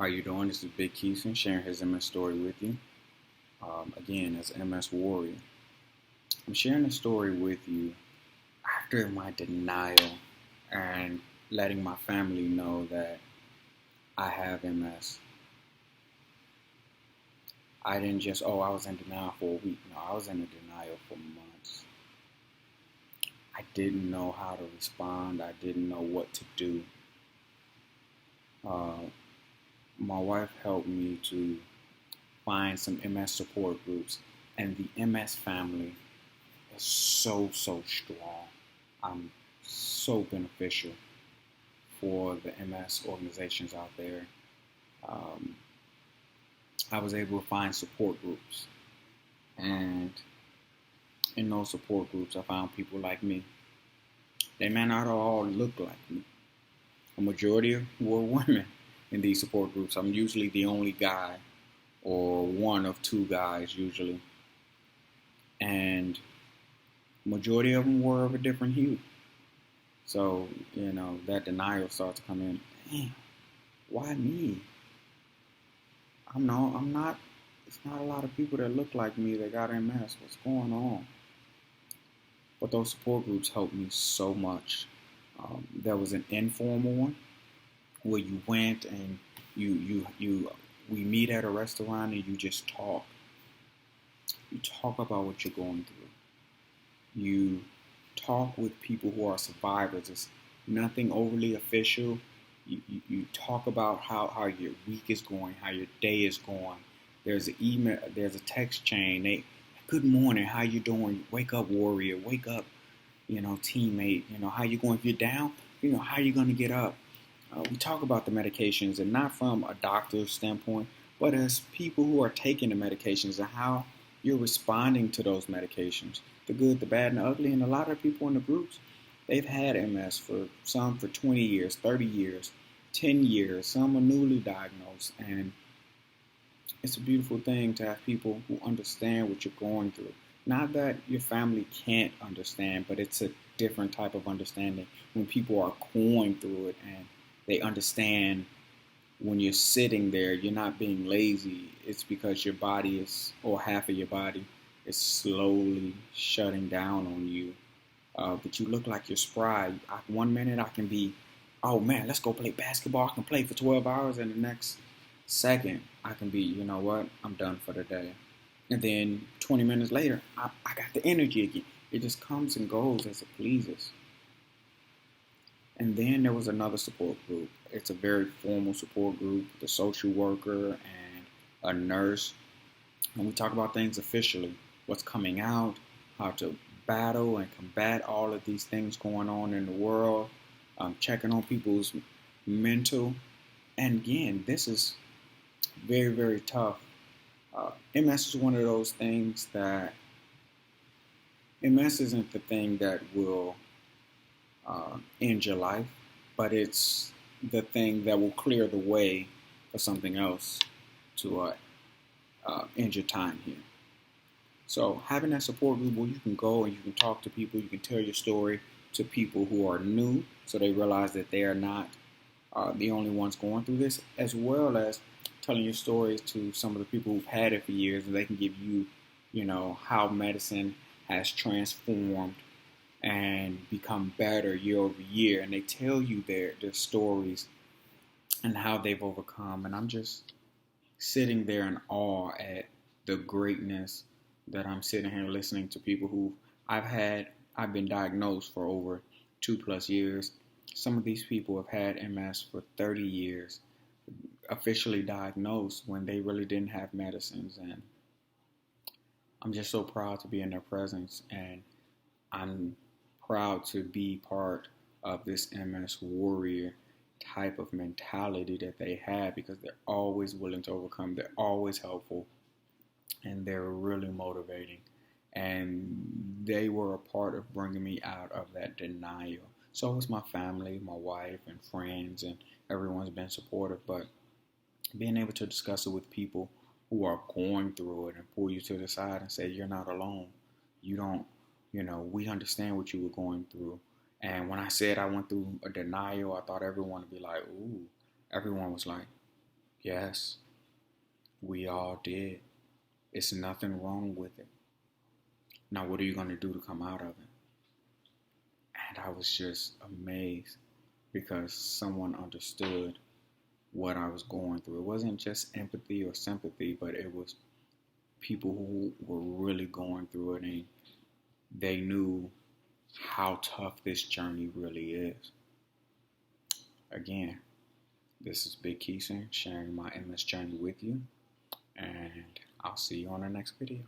How you doing? This is Big Keison sharing his MS story with you. Again, as MS Warrior. I'm sharing a story with you after my denial and letting my family know that I have MS. I didn't just, I was in denial for a week. No, I was in denial for months. I didn't know how to respond. I didn't know what to do. Uh, my wife helped me to find some MS support groups, and the MS family is so strong. So beneficial for the MS organizations out there. Um, I was able to find support groups, and in those support groups, I found people like me. They may not all look like me. A majority were women in these support groups. I'm usually the only guy, or one of two guys usually, and majority of them were of a different hue. So, that denial starts to come in. Damn, why me? I'm not, it's not a lot of people that look like me that got MS. What's going on? But those support groups helped me so much. There was an informal one where you went and we meet at a restaurant and you just talk. You talk about what you're going through. You talk with people who are survivors. It's nothing overly official. You talk about how your week is going, how your day is going. There's an email, there's a text chain. Good morning, how you doing? Wake up, warrior. Wake up, teammate. How you going? If you're down, how you going to get up? We talk about the medications, and not from a doctor's standpoint, but as people who are taking the medications and how you're responding to those medications, the good, the bad, and the ugly. And a lot of people in the groups, they've had MS for some for 20 years, 30 years, 10 years. Some are newly diagnosed, and it's a beautiful thing to have people who understand what you're going through. Not that your family can't understand, but it's a different type of understanding when people are going through it and they understand when you're sitting there, you're not being lazy. It's because your body is, or half of your body, is slowly shutting down on you. But you look like you're spry. One minute I can be, oh man, let's go play basketball. I can play for 12 hours, and the next second I can be, you know what, I'm done for the day. And then 20 minutes later, I got the energy again. It just comes and goes as it pleases. And then there was another support group. It's a very formal support group, the social worker and a nurse. And we talk about things officially, what's coming out, how to battle and combat all of these things going on in the world, checking on people's mental. And again, this is very, very tough. MS is one of those things that, MS isn't the thing that will end your life, but it's the thing that will clear the way for something else to end your time here. So having that support group where you can go and you can talk to people, you can tell your story to people who are new, so they realize that they are not the only ones going through this, as well as telling your stories to some of the people who've had it for years, and they can give you, how medicine has transformed and become better year over year, and they tell you their stories and how they've overcome. And I'm just sitting there in awe at the greatness that I'm sitting here listening to people who I've been diagnosed for over 2+ years. Some of these people have had MS for 30 years, officially diagnosed when they really didn't have medicines. And I'm just so proud to be in their presence, and I'm proud to be part of this MS warrior type of mentality that they have, because they're always willing to overcome, they're always helpful, and they're really motivating. And they were a part of bringing me out of that denial. So was my family, my wife, and friends, and everyone's been supportive. But being able to discuss it with people who are going through it and pull you to the side and say, you're not alone. You don't, we understand what you were going through. And when I said I went through a denial, I thought everyone would be like, ooh. Everyone was like, Yes, we all did. It's nothing wrong with it. Now, what are you going to do to come out of it? And I was just amazed because someone understood what I was going through. It wasn't just empathy or sympathy, but it was people who were really going through it, and they knew how tough this journey really is. Again, this is Big Keison sharing my MS journey with you, and I'll see you on the next video.